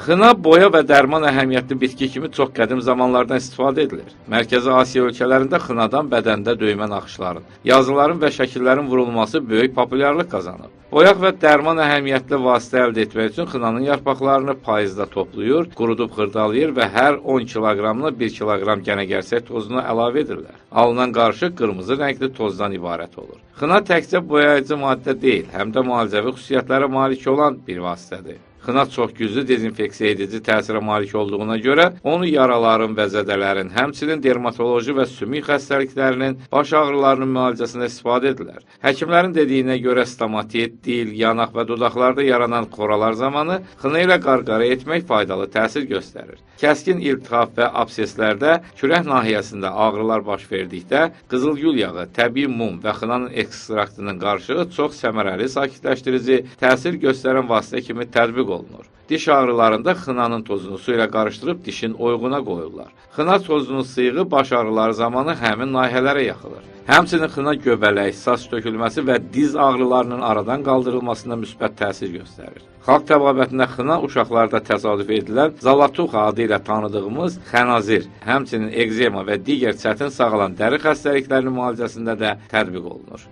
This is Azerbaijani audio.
Xına boya və dərman əhəmiyyətli bitki kimi çox qədim zamanlardan istifadə edilir. Mərkəzi Asiya ölkələrində xınadan bədəndə döymə naxışların, yazıların və şəkillərin vurulması böyük populyarlıq qazanıb. Boyaq və dərman əhəmiyyətli vasitə əldə etmək üçün xınanın yarpaqlarını payızda toplayır, qurudub xırdalayır və hər 10 kiloqramına 1 kiloqram gənəgərsək tozunu əlavə edirlər. Alınan qarışıq qırmızı rəngli tozdan ibarət olur. Xına təkcə boyayıcı maddə deyil, həm də müalicəvi xüsusiyyətlərə malik olan bir vasitədir. Xına çox güclü dezinfeksiya edici təsirə malik olduğuna görə onu yaraların və zədələrin, həmçinin dermatoloji və sümük xəstəliklərinin, baş ağrılarının müalicəsində istifadə edilir. Həkimlərin dediyinə görə stomatit, dil, yanaq və dodaqlarda yaranan xoralar zamanı xına ilə qarqara etmək faydalı təsir göstərir. Kəskin iltihab və abseslərdə, kürək nahiyəsində ağrılar baş verdikdə, qızıl gül yağı, təbii mum və xınanın ekstraktının qarışığı çox səmərəli sakitləşdirici təsir göstərən vasitə kimi tətbiq olunur. Diş ağrılarında xınanın tozunu su ilə qarışdırıb dişin oyğuna qoyurlar. Xına tozunun sıyığı baş ağrıları zamanı həmin nahiyələrə yaxılır. Həmçinin xına göbələk, saç tökülməsi və diz ağrılarının aradan qaldırılmasında müsbət təsir göstərir. Xalq təbabətində xına uşaqlarda təsadüf edilən Zalatuxa adı ilə tanıdığımız xənazir, həmçinin ekzema və digər çətin sağalan dəri xəstəliklərinin müalicəsində də tətbiq olunur.